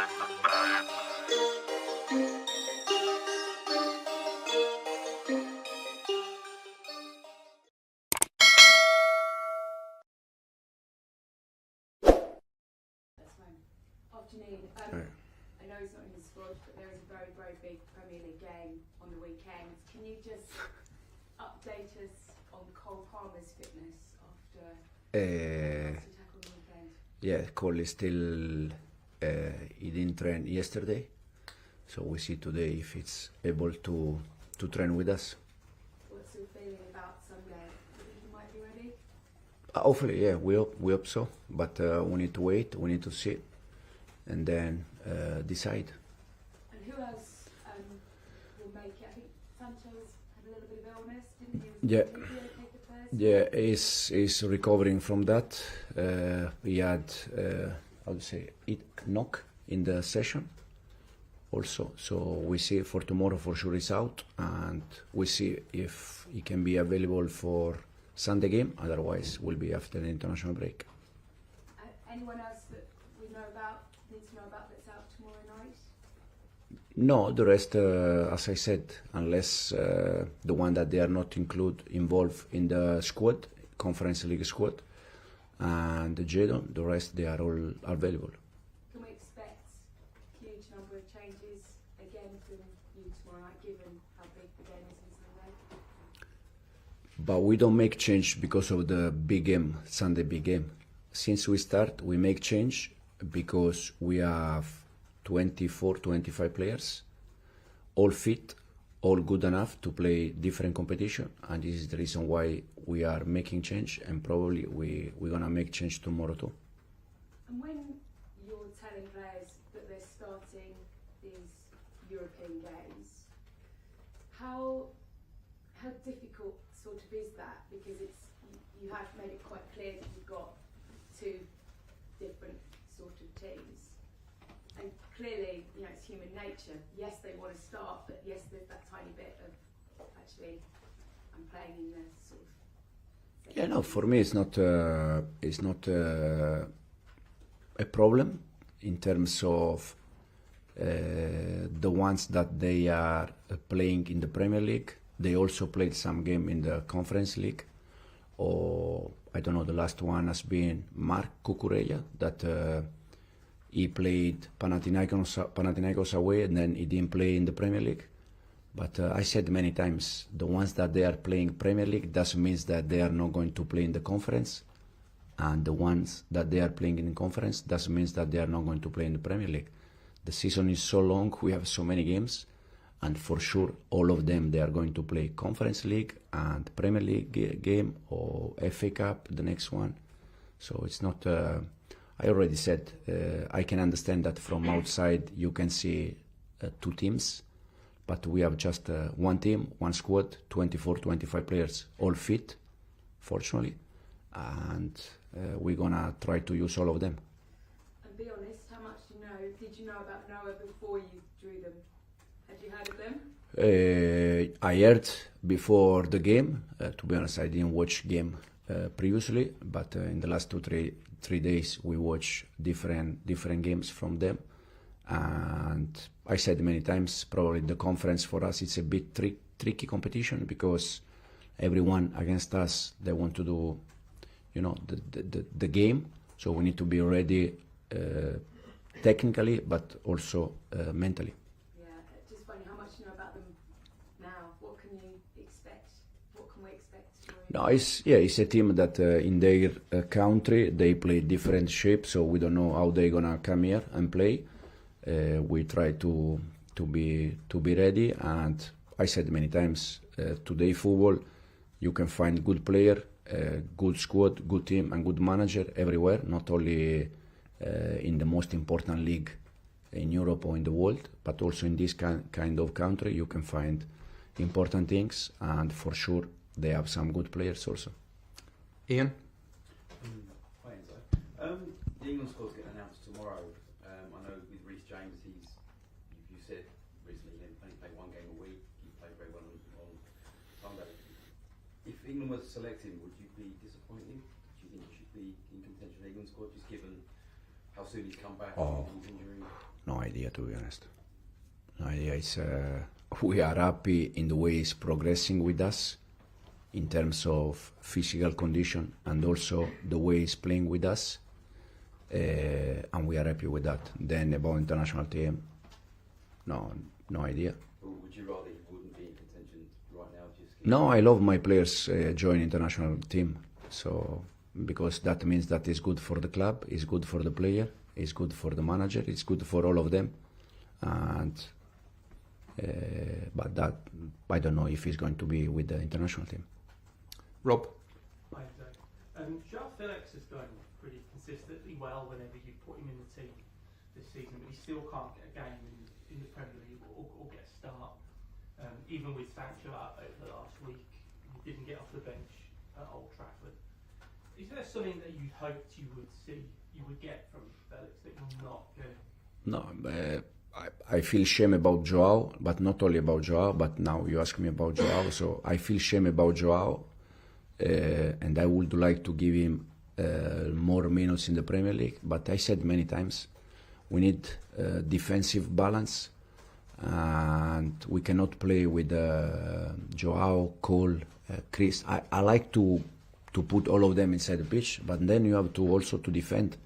Afternoon. I know it's not in the squad, but there is a very, very big Premier League game on the weekend. Can you just update us on Cole Palmer's fitness after his attack on the weekend? Yeah, Cole is still he didn't train yesterday, so we see today if it's able to train with us. What's your feeling about Sunday? Do you think he might be ready? Hopefully, yeah, we hope so, but we need to wait, we need to see, and then decide. And who else will make it? I think Sanchez had a little bit of illness, didn't he? Yeah. Did he take the first? Yeah, he's recovering from that. He had, how to say, knock in the session also. So we see for tomorrow for sure he's out, and we see if he can be available for Sunday game. Otherwise, will be after the international break. Anyone else that we need to know about that's out tomorrow night? No, the rest, as I said, unless the one that they are not involved in the squad, Conference League squad, and Jadon, the rest they are all available. Can we expect a huge number of changes again from you tomorrow night, given how big the game is on Sunday? But we don't make change because of the big game, Sunday big game. Since we start, we make change because we have 24, 25 players, all fit, all good enough to play different competition, and this is the reason why we are making change, and probably we're gonna make change tomorrow too. And when you're telling players that they're starting these European games, how difficult sort of is that? Because you have made it quite clear that you've got two different sort of teams, and clearly, you know, it's human nature. Yes, they want to start, but yes, there's that tiny bit of actually I'm playing in the sort of. Yeah, no, for me it's not a problem in terms of the ones that they are playing in the Premier League. They also played some game in the Conference League, or I don't know, the last one has been Marc Cucurella, that he played Panathinaikos away, and then he didn't play in the Premier League. But I said many times, the ones that they are playing Premier League doesn't mean that they are not going to play in the conference, and the ones that they are playing in the conference doesn't mean that they are not going to play in the Premier League. The season is so long, we have so many games, and for sure all of them they are going to play Conference League and Premier League game, or FA Cup, the next one. So it's not, I already said, I can understand that from outside you can see two teams, but we have just one team, one squad, 24, 25 players, all fit, fortunately, and we're gonna try to use all of them. And be honest, how much did you know about Noah before you drew them? Had you heard of them? I heard before the game. To be honest, I didn't watch game previously, but in the last 3 days we watched different games from them. And I said many times, probably the conference for us it's a bit tricky competition, because everyone against us, they want to do, you know, the game. So we need to be ready technically, but also mentally. Yeah, just funny how much you know about them now. What can you expect? What can we expect? No, it's a team that in their country they play different shapes, so we don't know how they're gonna come here and play. We try to be ready, and I said many times, today football, you can find good player, good squad, good team, and good manager everywhere. Not only in the most important league in Europe or in the world, but also in this kind of country you can find important things, and for sure they have some good players also. Ian? Hi Enzo. The England squad's getting announced tomorrow. I know with Reece James, you said recently he only played one game a week. He played very well on Sunday. If England was to select him, would you be disappointed? Do you think he should be in contention of the England squad, just given how soon he's come back from his injury? No, idea, to be honest. No idea. It's we are happy in the way he's progressing with us in terms of physical condition and also the way he's playing with us, and we are happy with that. Then about international team, no idea. Or would you rather he wouldn't be in contention right now? Just No, I love my players join international team, so because that means that it's good for the club, it's good for the player, it's good for the manager, it's good for all of them, and but that I don't know if he's going to be with the international team. Rob? Hi, João Felix has done pretty consistently well whenever you put him in the team this season, but he still can't get a game in the Premier League or get a start. Even with Sancho out over the last week, he didn't get off the bench at Old Trafford. Is there something that you hoped you would get from Felix that you're not getting? No, I feel shame about Joao, but not only about Joao, but now you ask me about Joao, so I feel shame about Joao, and I would like to give him more minutes in the Premier League, but I said many times, we need defensive balance, and we cannot play with Joao, Cole, Chris. I like to put all of them inside the pitch, but then you have to also to defend,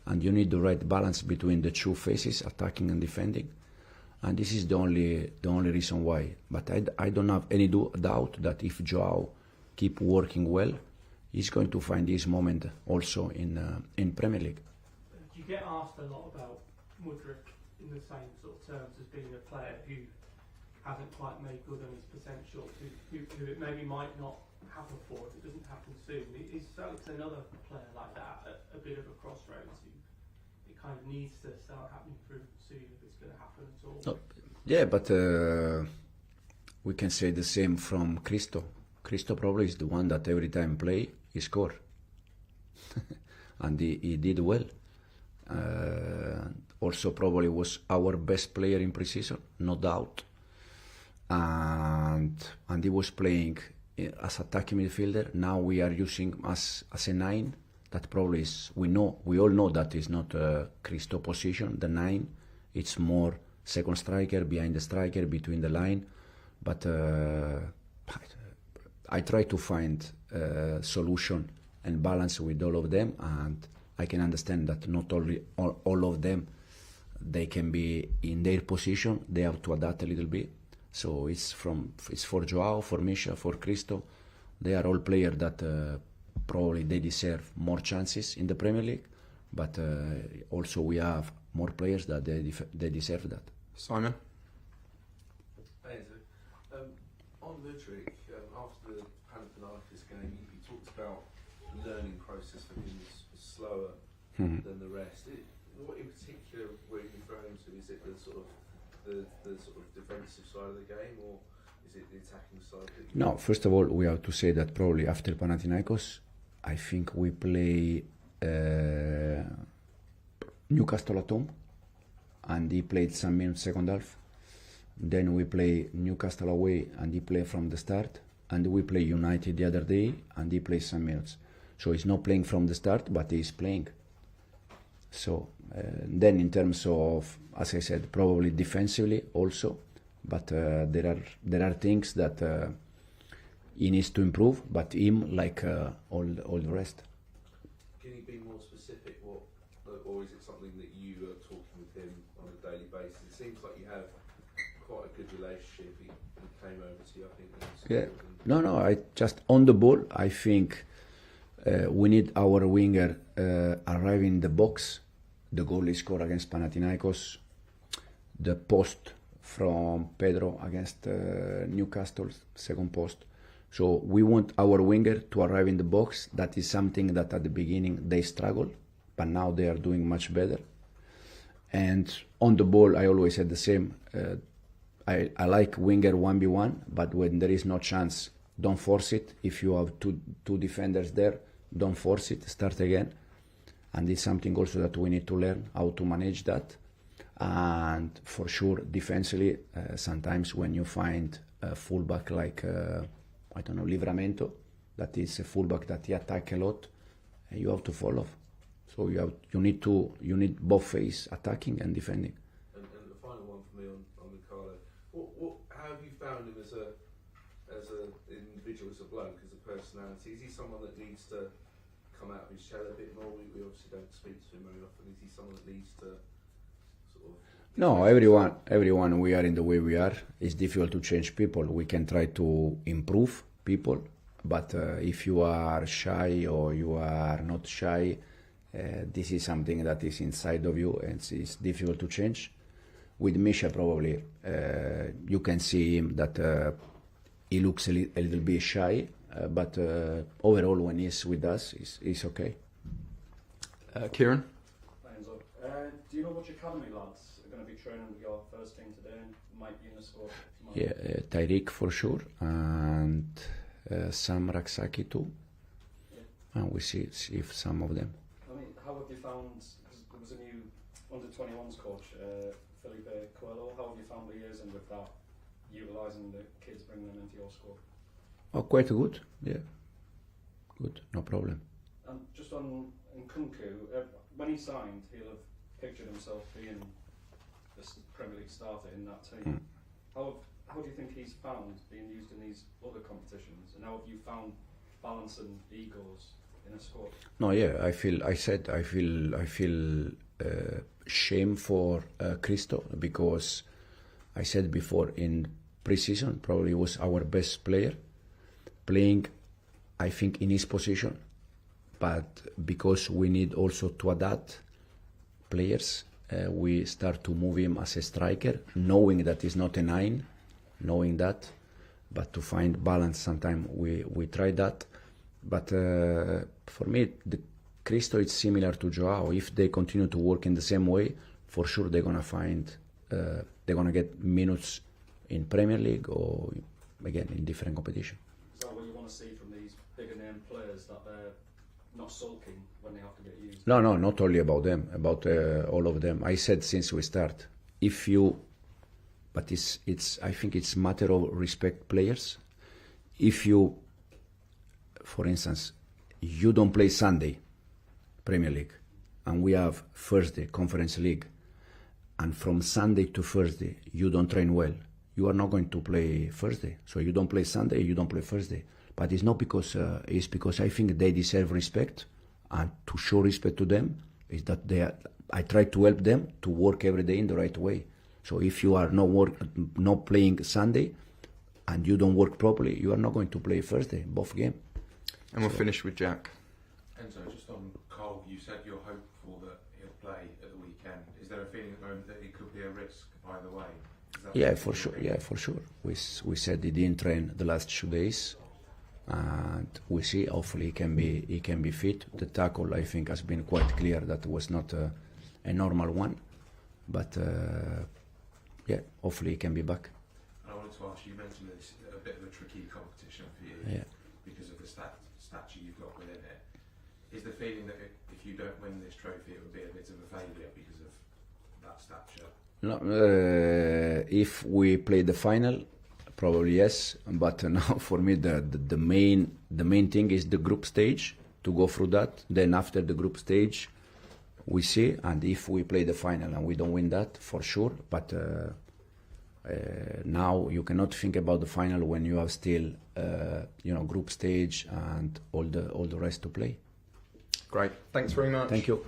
and you need the right balance between the two phases, attacking and defending, and this is the only reason why. But I don't have any doubt that if Joao keep working well, he's going to find his moment also in Premier League. You get asked a lot about Mudryk in the same sort of terms as being a player who hasn't quite made good on his potential, who it maybe might not happen for if it doesn't happen soon. Is Felix another player like that, a bit of a crossroads? It kind of needs to start happening through soon if it's going to happen at all. No, yeah, but we can say the same from Cristo. Cristo probably is the one that every time play, he score. And he did well. Also probably was our best player in pre-season, no doubt. And he was playing as attacking midfielder. Now we are using as a 9. That probably is, we all know that is not a Cristo position, the 9. It's more second striker, behind the striker, between the line. But I try to find a solution and balance with all of them, and I can understand that not all of them, they can be in their position, they have to adapt a little bit. So it's for Joao, for Misha, for Cristo. They are all players that probably they deserve more chances in the Premier League, but also we have more players that they deserve that. Simon? Enzo, on Mudryk, after the Panathinaikos game, you talked about the learning process for him was slower than the rest. What in particular were you referring to? Is it the sort of defensive side of the game, or is it the attacking side? No, first of all, we have to say that probably after Panathinaikos, I think we play Newcastle at home, and he played some minutes second half. Then we play Newcastle away, and he played from the start. And we play United the other day, and he plays some minutes. So he's not playing from the start, but he's playing. So then in terms of, as I said, probably defensively also, but there are things that he needs to improve, but him like all the rest. Can you be more specific, or is it something that you are talking with him on a daily basis? It seems like you have quite a good relationship. He came over to you, I think. Yeah. No, I just on the ball, I think we need our winger arriving in the box. The goal he scored against Panathinaikos, the post from Pedro against Newcastle, second post. So we want our winger to arrive in the box. That is something that at the beginning they struggled, but now they are doing much better. And on the ball, I always said the same. I like winger 1v1, but when there is no chance, don't force it. If you have two defenders there, don't force it, start again. And it's something also that we need to learn how to manage that. And for sure, defensively, sometimes when you find a fullback like, Livramento, that is a fullback that he attack a lot, you have to follow. So you need both phase, attacking and defending. And me on Ricardo. How have you found him as a individual, as a bloke, as a personality? Is he someone that needs to come out of his shell a bit more? We obviously don't speak to him very often. Is he someone that needs to sort of... No, everyone, we are in the way we are. It's difficult to change people. We can try to improve people, but if you are shy or you are not shy, this is something that is inside of you and it's difficult to change. With Misha, probably, you can see him that he looks a little bit shy, but overall, when he's with us, he's okay. Kieran? Hi, Enzo. Do you know which academy lads are going to be training with your first team today and might be in the squad? Yeah, Tariq for sure, and Sam Raksaki too. Yeah. And we see if some of them. I mean, how have you found, because there was a new under-21s coach, Felipe Coelho, how have you found liaising with that, utilising the kids, bringing them into your squad? Oh, quite good, yeah. Good, no problem. And just on Nkunku, when he signed, he'll have pictured himself being the Premier League starter in that team. How do you think he's found being used in these other competitions, and how have you found balancing egos in a squad? No, yeah, I feel shame for Christo, because I said before in pre-season probably was our best player, playing I think in his position, but because we need also to adapt players, we start to move him as a striker, knowing that he's not a 9, knowing that, but to find balance sometimes we try that. But for me, the Christo is similar to Joao. If they continue to work in the same way, for sure they're gonna find they're gonna get minutes in Premier League or again in different competition. Is that what you want to see from these bigger name players, that they're not sulking when they have to get used? No, not only about them, about all of them. I said since we start, but it's I think it's matter of respect players. If you, for instance, you don't play Sunday, Premier League, and we have Thursday, Conference League, and from Sunday to Thursday you don't train well, you are not going to play Thursday. So you don't play Sunday, you don't play Thursday. But it's not because, it's because I think they deserve respect, and to show respect to them is that I try to help them to work every day in the right way. So if you are not playing Sunday and you don't work properly, you are not going to play Thursday, both games. And we'll finish with Jack. Enzo, just on Cole, you said you're hopeful that he'll play at the weekend. Is there a feeling at the moment that it could be a risk either way? Yeah, for sure. Yeah, for sure. We said he didn't train the last 2 days, and we see. Hopefully, he can be fit. The tackle, I think, has been quite clear that was not a normal one, but yeah, hopefully he can be back. And I wanted to ask you mentioned it's a bit of a tricky competition for you, Yeah. because of the stature you've got within it. Is the feeling that if you don't win this trophy, it would be a bit of a failure because of that stature? No, if we play the final, probably yes. But now for me, the main thing is the group stage, to go through that. Then after the group stage, we see. And if we play the final and we don't win that, for sure. But now you cannot think about the final when you have still, group stage and all the rest to play. Great. Thanks very much. Thank you.